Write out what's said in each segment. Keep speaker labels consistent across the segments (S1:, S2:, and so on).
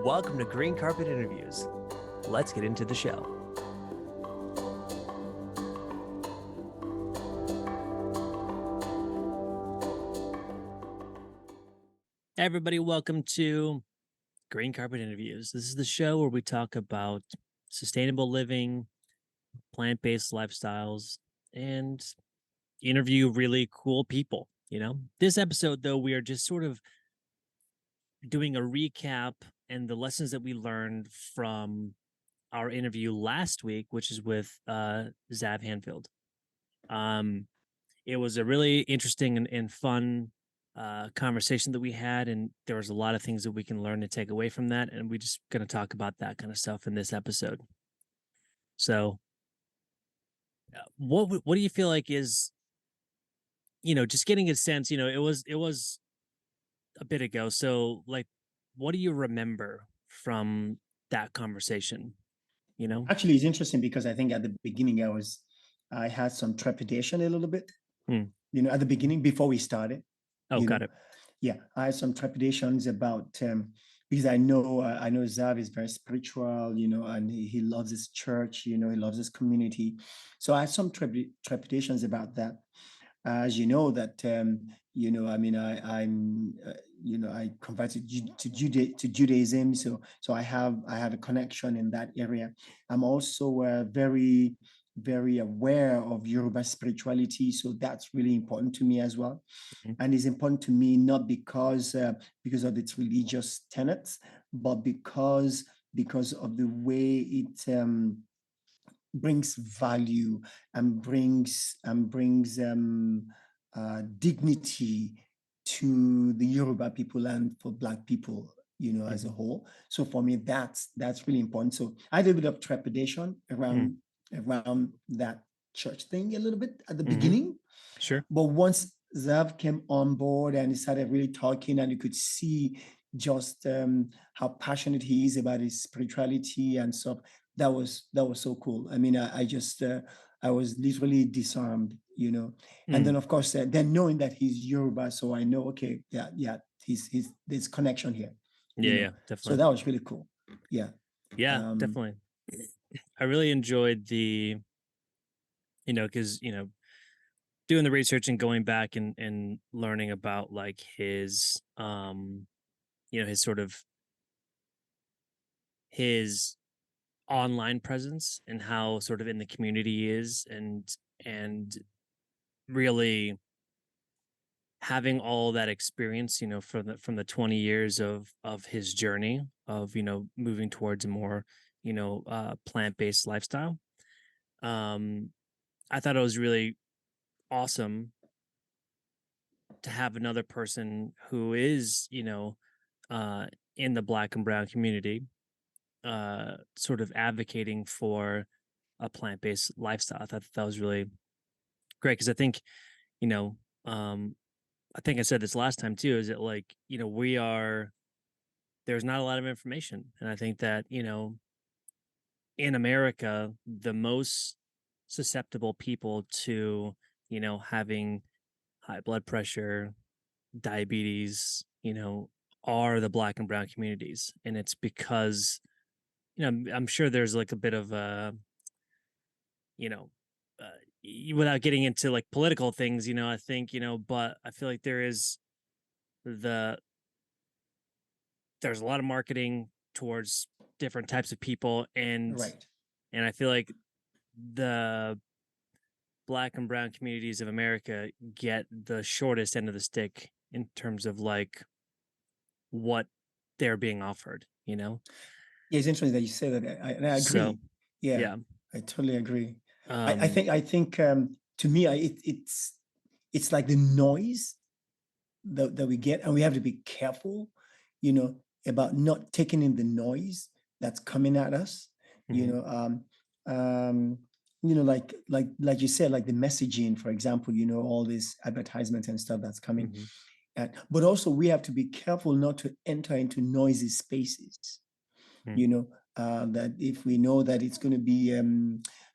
S1: Welcome to Green Carpet Interviews. Let's get into the show. Hey everybody, welcome to Green Carpet Interviews. This is the show where we talk about sustainable living, plant-based lifestyles, and interview really cool people. This episode, though, we are just sort of doing a recap and the lessons that we learned from our interview last week, which is with Xav Handfield. It was a really interesting and fun conversation that we had, and there was a lot of things that we can learn to take away from that, and we're just going to talk about that kind of stuff in this episode. So, what do you feel like is, just getting a sense? It was a bit ago, so like, what do you remember from that conversation?
S2: Actually, it's interesting because I think at the beginning I had some trepidation a little bit.
S1: Hmm.
S2: At the beginning before we started.
S1: Oh, got it.
S2: Yeah, I had some trepidations about because I know Xav is very spiritual, and he loves his church, he loves his community. So I had some trepidations about that. As you know that I converted to Judaism, so I have a connection in that area. I'm also very aware of Yoruba spirituality, so that's really important to me as well.
S1: Mm-hmm.
S2: And it's important to me not because of its religious tenets, but because of the way it brings value and brings dignity to the Yoruba people and for Black people, as a whole. So for me, that's really important. So I had a bit of trepidation around that church thing a little bit at the beginning.
S1: Sure.
S2: But once Xav came on board and he started really talking, and you could see just how passionate he is about his spirituality and stuff, that was so cool. I mean, I was literally disarmed, and then of course, then knowing that he's Yoruba, so I know, okay, he's there's connection here.
S1: Yeah, definitely.
S2: So that was really cool. Yeah,
S1: definitely. I really enjoyed the, because doing the research and going back and learning about like his his sort of his online presence and how sort of in the community he is, and really having all that experience, from the 20 years of his journey of, moving towards a more, plant-based lifestyle. I thought it was really awesome to have another person who is, in the Black and brown community, sort of advocating for a plant-based lifestyle. I thought that was really great because I think, you know, I think I said this last time too, is that like, there's not a lot of information. And I think that, in America, the most susceptible people to, having high blood pressure, diabetes, are the Black and brown communities. And it's because, I'm sure there's like a bit of you know, without getting into like political things, I think, but I feel like the, there's a lot of marketing towards different types of people.
S2: right.
S1: And I feel like the Black and brown communities of America get the shortest end of the stick in terms of like what they're being offered,
S2: Yeah, it's interesting that you say that. And I agree.
S1: So,
S2: yeah, I totally agree. I
S1: Um,
S2: think to me, it's like the noise that we get, and we have to be careful, about not taking in the noise that's coming at us.
S1: mhm,
S2: Like you said, like the messaging, for example, all this advertisement and stuff that's coming.
S1: mhm,
S2: But also we have to be careful not to enter into noisy spaces.
S1: mhm.
S2: That if we know that it's going to be,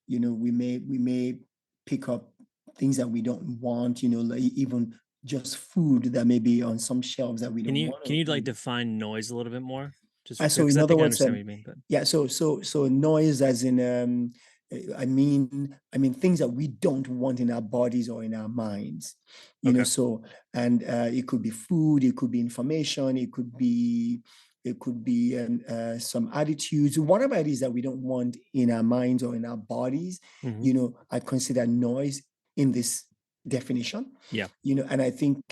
S2: we may pick up things that we don't want, like even just food that may be on some shelves that we
S1: Can
S2: don't
S1: you
S2: want
S1: can you like
S2: to.
S1: define noise a little bit more? Just
S2: So
S1: because
S2: in
S1: I
S2: other
S1: think I
S2: words,
S1: understand what you mean, but
S2: yeah, so noise as in I mean things that we don't want in our bodies or in our minds,
S1: okay.
S2: so and it could be food, it could be information, it could be some attitudes, whatever it is that we don't want in our minds or in our bodies,
S1: Hmm.
S2: I consider noise in this definition,
S1: Yeah.
S2: and I think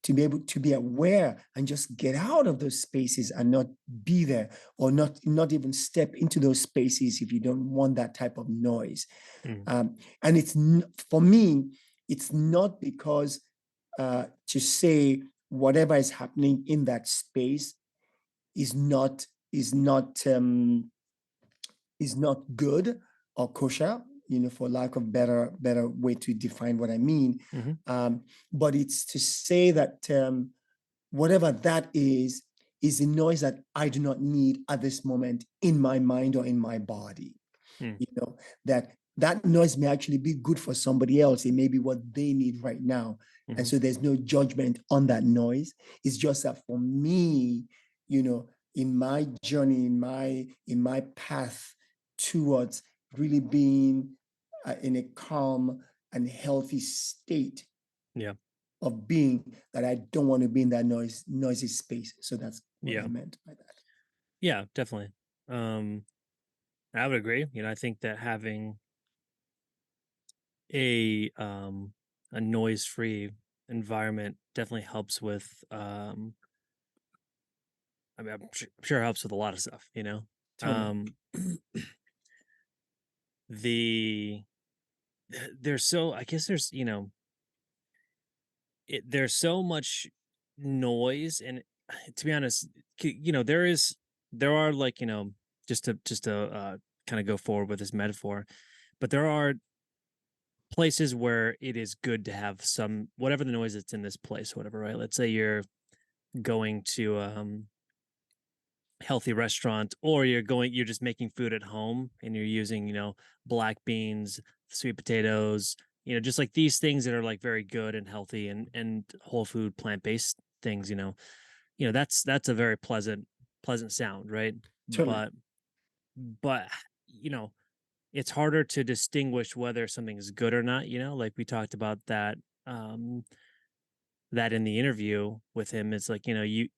S2: to be able to be aware and just get out of those spaces and not be there, or not even step into those spaces if you don't want that type of noise.
S1: Mm.
S2: And for me, it's not because to say whatever is happening in that space is not is not is not good or kosher, for lack of better way to define what I mean.
S1: Hmm.
S2: But it's to say that whatever that is a noise that I do not need at this moment in my mind or in my body.
S1: Mm.
S2: That noise may actually be good for somebody else. It may be what they need right now. And
S1: Hmm.
S2: so there's no judgment on that noise. It's just that for me, in my journey, in my path towards really being in a calm and healthy state
S1: Yeah.
S2: of being, that I don't want to be in that noisy space. So that's what I
S1: Yeah.
S2: meant by that.
S1: Yeah, definitely. Um, I would agree. I think that having a um a noise-free environment definitely helps with I mean, I'm sure it helps with a lot of stuff.
S2: Totally,
S1: Um the there's so I guess there's so much noise and to be honest, there are like, just to kind of go forward with this metaphor, but there are places where it is good to have some whatever the noise that's in this place, whatever, right? Let's say you're going to healthy restaurant or you're just making food at home and you're using, black beans, sweet potatoes, just like these things that are like very good and healthy and whole food plant-based things, that's a very pleasant sound, right?
S2: totally,
S1: But you know it's harder to distinguish whether something's good or not, like we talked about um that in the interview with him. It's like, you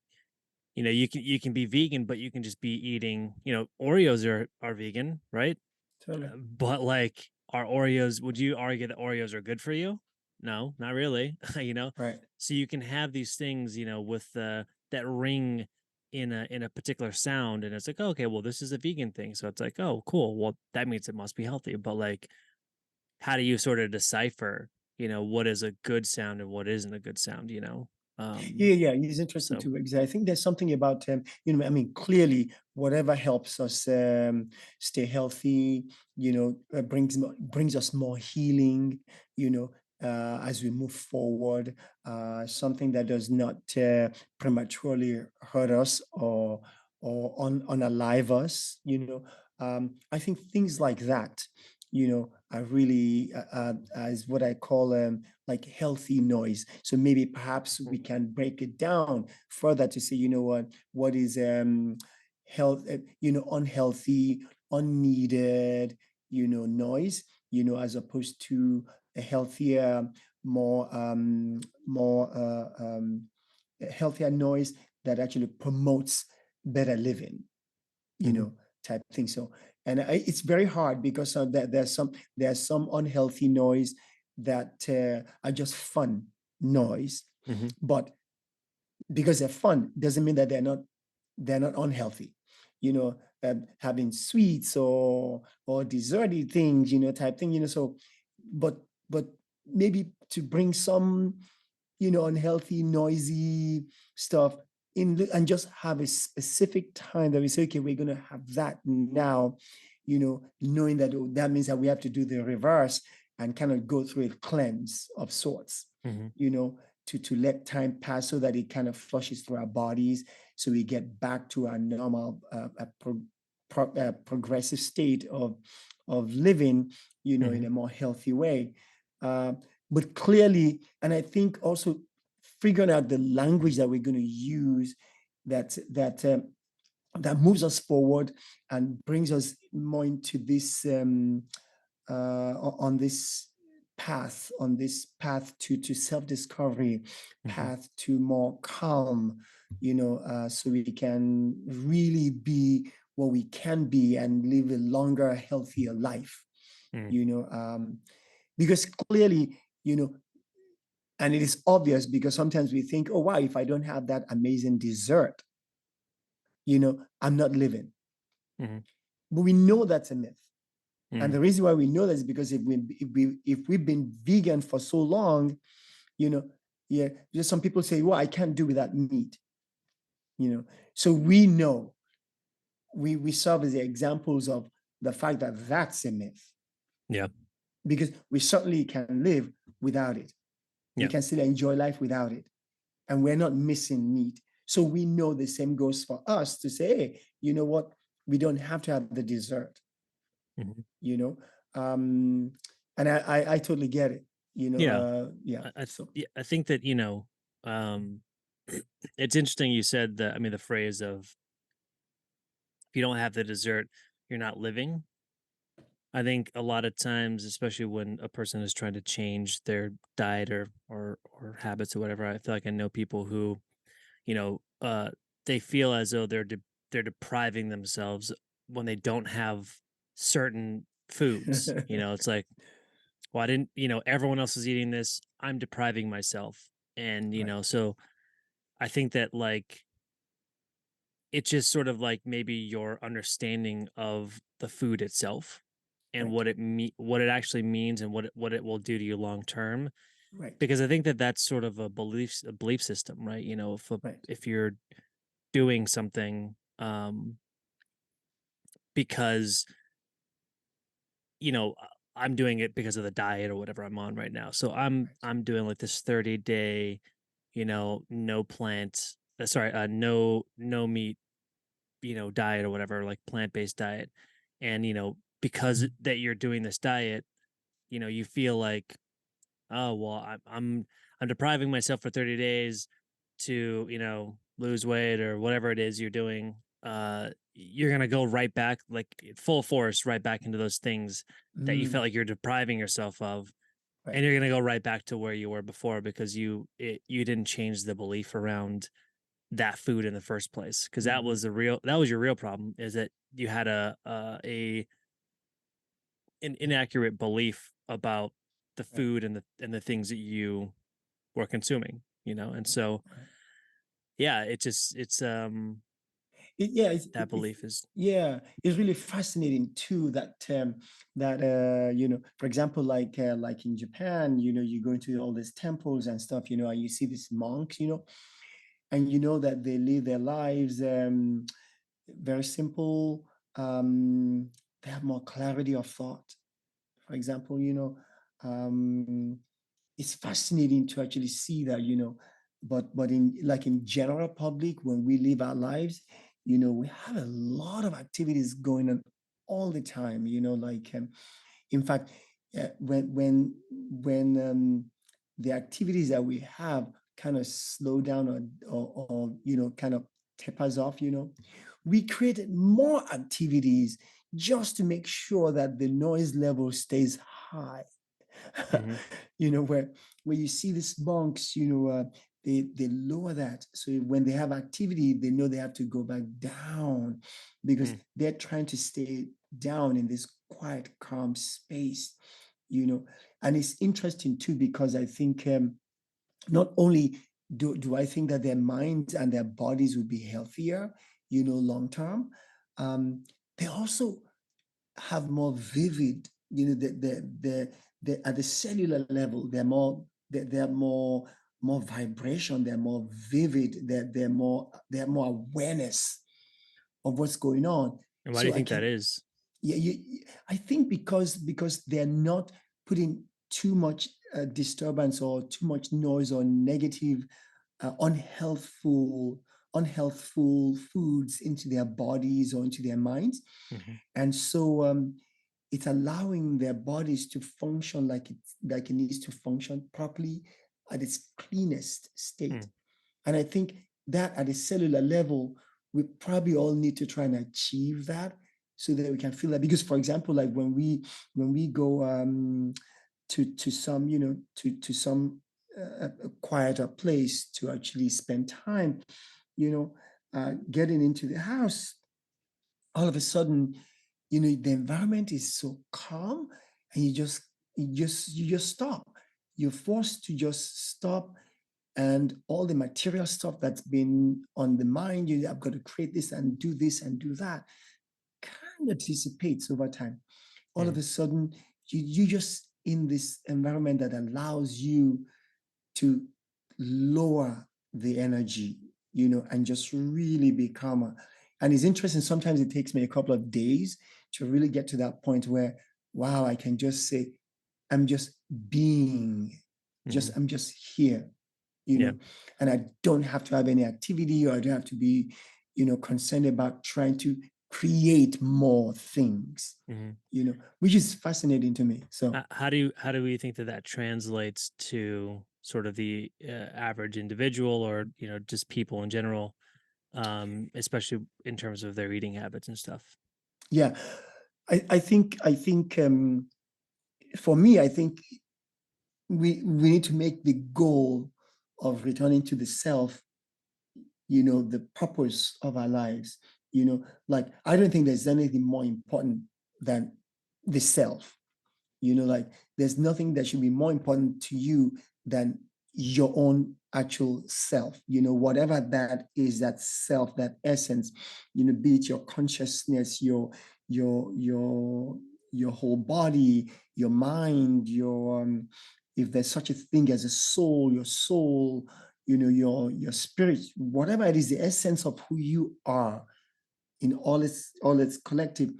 S1: can be vegan, but you can just be eating, Oreos are vegan, right?
S2: totally.
S1: But like, are Oreos, would you argue that Oreos are good for you? No, not really.
S2: Right,
S1: So you can have these things, with that ring in a particular sound, and it's like, oh, okay, well, this is a vegan thing. So it's like, oh, cool. Well, that means it must be healthy. But like, how do you sort of decipher, what is a good sound and what isn't a good sound, Um,
S2: yeah, it's interesting
S1: so
S2: too, because I think there's something about I mean, clearly, whatever helps us stay healthy, brings us more healing, as we move forward. Something that does not prematurely hurt us or unalive us. I think things like that, are really as what I call like healthy noise. So maybe perhaps
S1: mm,
S2: we can break it down further to say, what is health, unhealthy, unneeded, noise, as opposed to a healthier, more a healthier noise that actually promotes better living, you
S1: mhm,
S2: know, type thing. So, and it's very hard because there's some unhealthy noise that are just fun noise,
S1: mhm,
S2: but because they're fun doesn't mean that they're not unhealthy. Having sweets or desserty things, type thing. So, but but maybe to bring some unhealthy, noisy stuff and just have a specific time that we say, okay, we're going to have that now, knowing that that means that we have to do the reverse and kind of go through a cleanse of sorts,
S1: mhm,
S2: you know, to let time pass so that it kind of flushes through our bodies so we get back to our normal progressive state of living, in
S1: mhm,
S2: a more healthy way. Uh, but clearly, and I think also figuring out the language that we're going to use that that moves us forward and brings us more into this on this path to self-discovery,
S1: Hmm.
S2: path to more calm, so we can really be what we can be and live a longer, healthier life.
S1: Mm.
S2: you know um, because clearly, and it is obvious, because sometimes we think, oh wow, if I don't have that amazing dessert, I'm not living.
S1: Hmm.
S2: But we know that's a myth. And
S1: Mm.
S2: the reason why we know that is because if we've been vegan for so long, you know, yeah, just some people say, well, I can't do without meat, you know. So we know, we serve as the examples of the fact that that's a myth,
S1: Yeah.
S2: because we certainly can live without it. We
S1: Yeah.
S2: can still enjoy life without it. And we're not missing meat. So we know the same goes for us to say, hey, you know what? We don't have to have the dessert,
S1: Hmm.
S2: you know. Um, and I totally get it,
S1: Yeah.
S2: yeah.
S1: I
S2: So
S1: yeah, I think that, um, it's interesting you said that. I mean, the phrase of if you don't have the dessert, you're not living. I think a lot of times, especially when a person is trying to change their diet or habits or whatever, I feel like I know people who, you know, uh, they feel as though they're depriving themselves when they don't have certain foods. It's like, well, I didn't, everyone else is eating this. I'm depriving myself. And,
S2: right,
S1: so I think that like it's just sort of like maybe your understanding of the food itself and
S2: right,
S1: what it actually means and what it will do to you long term.
S2: right,
S1: Because I think that that's sort of a belief system, right?
S2: right,
S1: If you're doing something because I'm doing it because of the diet or whatever I'm on right now. So
S2: right.
S1: I'm doing like this 30-day, no plant, no meat, diet or whatever, like plant-based diet. And because that you're doing this diet, you feel like, oh well, I'm depriving myself for 30 days to, lose weight or whatever it is you're doing. You're gonna go right back, like full force, right back into those things that you felt
S2: Mm,
S1: like you're depriving yourself of,
S2: right.
S1: and you're gonna go right back to where you were before because you didn't change the belief around that food in the first place. Because
S2: Hmm.
S1: that was your real problem, is that you had a an inaccurate belief about the
S2: Right,
S1: food and the things that you were consuming, and so
S2: right.
S1: yeah,
S2: Yeah,
S1: that belief is.
S2: yeah, it's really fascinating too that for example, like in Japan, you go into all these temples and stuff, and you see these monks, and you know that they live their lives very simple. Um, they have more clarity of thought. For example, um, it's fascinating to actually see that, but in general public, when we live our lives, we have a lot of activities going on all the time, in fact, when the activities that we have kind of slow down or kind of tapers off, we create more activities just to make sure that the noise level stays high.
S1: Mhm.
S2: Where you see these monks, they lower that. So when they have activity, they know they have to go back down because
S1: Mm.
S2: they're trying to stay down in this quiet, calm space, And it's interesting too, because I think not only do I think that their minds and their bodies will be healthier, long term, um, they also have more vivid, the at the cellular level, they're more vibration, they're more vivid, they have more awareness of what's going on.
S1: And why do you
S2: So I
S1: think that
S2: can,
S1: is?
S2: yeah, I think because they're not putting too much disturbance or too much noise or negative, unhealthful foods into their bodies or into their minds.
S1: Mhm.
S2: And so it's allowing their bodies to function like it needs to function properly at its cleanest state.
S1: Mm.
S2: And I think that at a cellular level we probably all need to try and achieve that so that we can feel that. Because, for example, like when we go to some, to some a quieter place to actually spend time, you know, getting into the house, all of a sudden, the environment is so calm, and you just stop. You're forced to just stop, and all the material stuff that's been on the mind, I've got to create this and do this and do that, kind of dissipates over time. All of
S1: Mhm.
S2: a sudden, you just in this environment that allows you to lower the energy, and just really be calmer. And it's interesting, sometimes it takes me a couple of days to really get to that point where, wow, I can just say, I'm just being,
S1: Mhm.
S2: I'm just here,
S1: Yeah.
S2: and I don't have to have any activity, or I don't have to be, concerned about trying to create more things,
S1: Mhm.
S2: which is fascinating to me. So,
S1: How do we think that that translates to sort of the average individual, or just people in general, especially in terms of their eating habits and stuff?
S2: yeah, I think for me, I think we need to make the goal of returning to the self, the purpose of our lives. Like, I don't think there's anything more important than the self. Like, there's nothing that should be more important to you than your own actual self, whatever that is, that self, that essence, be it your consciousness, your whole body, your mind, your if there's such a thing as a soul, your soul, your spirit, whatever it is, the essence of who you are in all its collective,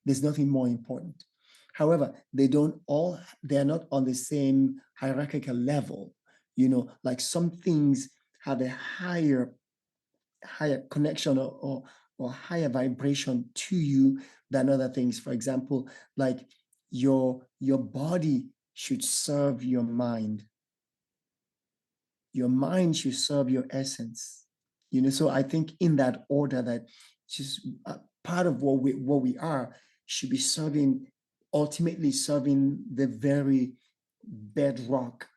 S2: there's nothing more important. However, they are not on the same hierarchical level. Like, some things have a higher connection, or higher vibration to you than other things. For example, like, your body should serve your mind. Your mind should serve your essence. So I think in that order, that just part of what we are should be serving, ultimately serving the very bedrock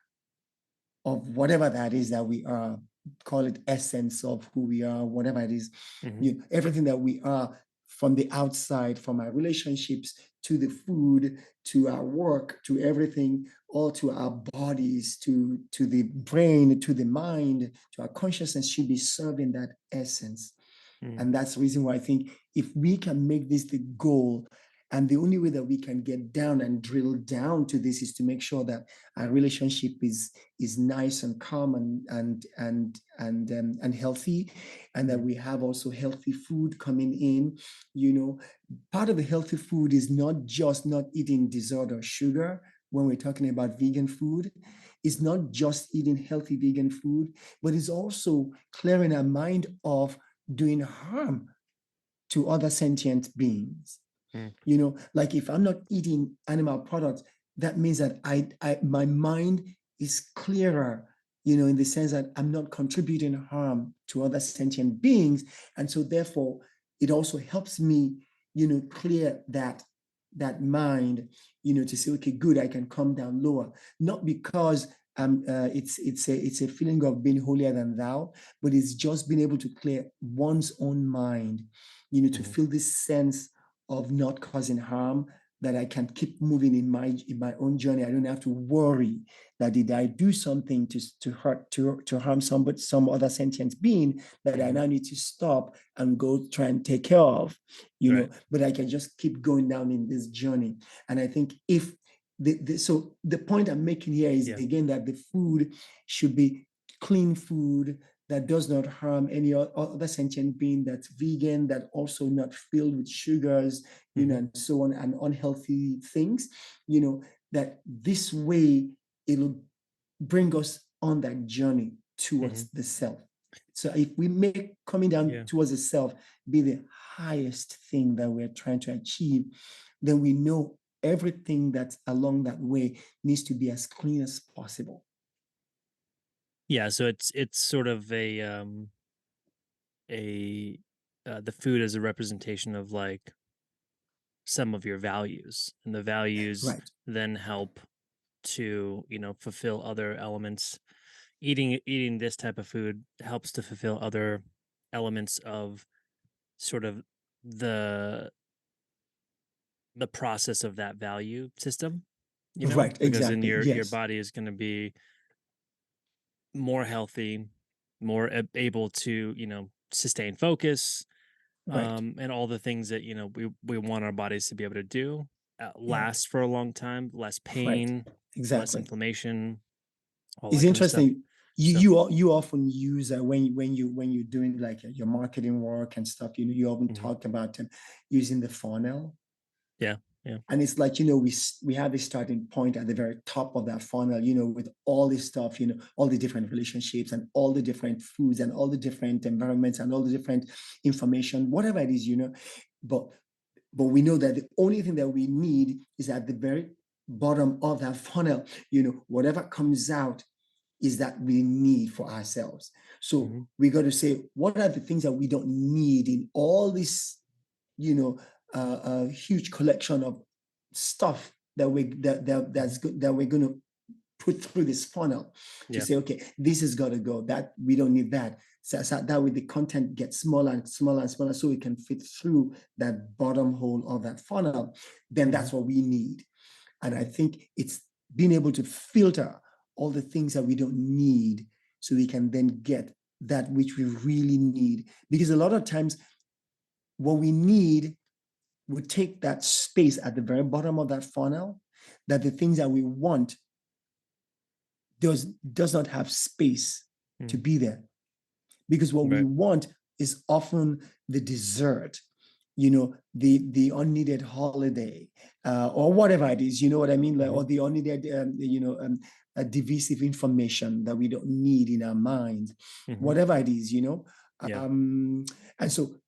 S2: of whatever that is that we are. Call it essence of who we are, whatever it is.
S1: Hmm.
S2: Everything that we are, from the outside, from our relationships to the food, to our work, to everything, all to our bodies, to the brain, to the mind, to our consciousness, should be serving that essence.
S1: Hmm.
S2: And that's the reason why I think, if we can make this the goal, and the only way that we can get down and drill down to this is to make sure that our relationship is nice and calm, and healthy, and that
S1: Hmm.
S2: we have also healthy food coming in. Part of the healthy food is not just not eating dessert or sugar. When we're talking about vegan food, it's not just eating healthy vegan food, but it's also clearing our mind of doing harm to other sentient beings.
S1: Hmm.
S2: Like, if I'm not eating animal products, that means that my mind is clearer, in the sense that I'm not contributing harm to other sentient beings. And so, therefore, it also helps me, clear that mind, to say, okay, good, I can come down lower. Not because it's a feeling of being holier than thou, but it's just being able to clear one's own mind, to
S1: Hmm.
S2: feel this sense of not causing harm, that I can keep moving in my own journey. I don't have to worry that, did I do something to hurt, to harm some other sentient being, that I
S1: Hmm.
S2: now need to stop and go try and take care of,
S1: Right.
S2: but I can just keep going down in this journey. And I think, if so the point I'm making here is,
S1: Yeah.
S2: again, that the food should be clean food that does not harm any other sentient being, that's vegan, that also not filled with sugars,
S1: Hmm.
S2: and so on, and unhealthy things, that this way it'll bring us on that journey
S1: Hmm.
S2: towards the self. So, if we make coming down
S1: Yeah.
S2: towards the self be the highest thing that we're trying to achieve, then we know everything that's along that way needs to be as clean as possible.
S1: Yeah. So it's sort of a the food as a representation of like some of your values, and the values
S2: Right.
S1: then help to, fulfill other elements. Eating this type of food helps to fulfill other elements of sort of the the process of that value system,
S2: Right.
S1: because then
S2: Exactly.
S1: your
S2: Yes.
S1: body is going to be more healthy, more able to, sustain focus,
S2: Right.
S1: and all the things that, we want our bodies to be able to do,
S2: Yeah.
S1: last for a long time, less
S2: Right.
S1: pain, less
S2: Exactly.
S1: inflammation, all
S2: It's
S1: that kind of stuff.
S2: interesting.
S1: So,
S2: You often use when you're doing like your marketing work and stuff. You often
S1: mhm,
S2: talk about using the funnel.
S1: yeah, yeah,
S2: And it's like, we have this starting point at the very top of that funnel, with all this stuff, all the different relationships and all the different foods and all the different environments and all the different information, whatever it is, But we know that the only thing that we need is at the very bottom of that funnel. Whatever comes out is that we need for ourselves. So
S1: hmm,
S2: we got to say, what are the things that we don't need in all this, you know, a huge collection of stuff that
S1: hmm,
S2: that we're going to put through this funnel to
S1: yeah,
S2: say, okay, this has got to go. That we don't need that. So that way the content gets smaller and smaller and smaller, so it can fit through that bottom hole of that funnel. Then
S1: hmm,
S2: that's what we need. And I think it's being able to filter all the things that we don't need so we can then get that which we really need. Because a lot of times what we need would take that space at the very bottom of that funnel, that the things that we want does not have space to
S1: hmm,
S2: be there. Because what we
S1: right,
S2: want is often the dessert, the unneeded holiday, or whatever it is, you know what I mean, like,
S1: hmm,
S2: or the unneeded, divisive information that we don't need in our minds,
S1: hmm,
S2: whatever it is,
S1: yeah,
S2: and so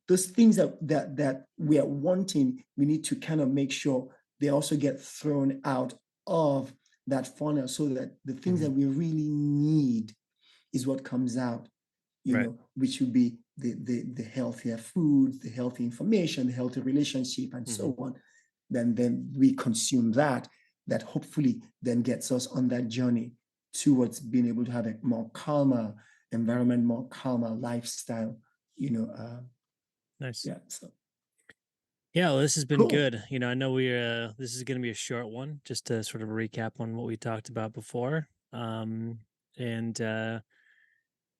S2: those things that we are wanting, we need to kind of make sure they also get thrown out of that funnel, so that the things
S1: hmm,
S2: that we really need is what comes out,
S1: right,
S2: which would be the healthier foods, the healthy information, the healthy relationship, and
S1: hmm,
S2: so on. Then we consume that hopefully then gets us on that journey towards being able to have a more calmer environment, more calmer lifestyle. You know,
S1: nice.
S2: yeah. So
S1: Yeah, well, this has been
S2: cool.
S1: good. I know this is going to be a short one, just to sort of recap on what we talked about before. And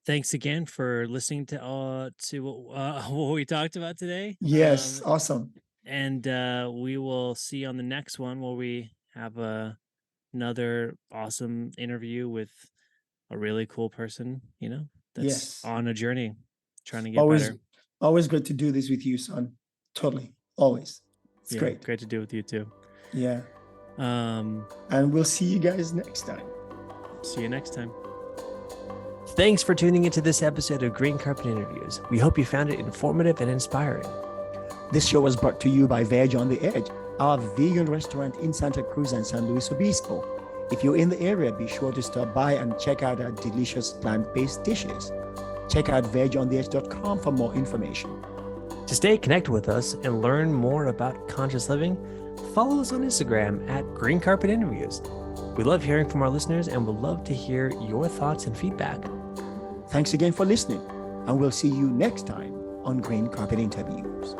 S1: thanks again for listening to what we talked about today.
S2: Yes, awesome.
S1: And we will see you on the next one, where we have another awesome interview with a really cool person, that's
S2: Yes,
S1: on a journey trying to get
S2: always
S1: better.
S2: always great to do this with you, son. Totally, always. It's
S1: Yeah,
S2: great.
S1: great to do with you too.
S2: Yeah,
S1: Um,
S2: and we'll see you guys next time.
S1: See you next time.
S3: Thanks for tuning into this episode of Green Carpet Interviews. We hope you found it informative and inspiring.
S2: This show was brought to you by Veg on the Edge, our vegan restaurant in Santa Cruz and San Luis Obispo. If you're in the area, be sure to stop by and check out our delicious plant-based dishes. Check out vegontheedge.com for more information.
S3: To stay connected with us and learn more about conscious living, follow us on Instagram at Green Carpet Interviews. We love hearing from our listeners and would love to hear your thoughts and feedback.
S2: Thanks again for listening, and we'll see you next time on Green Carpet Interviews.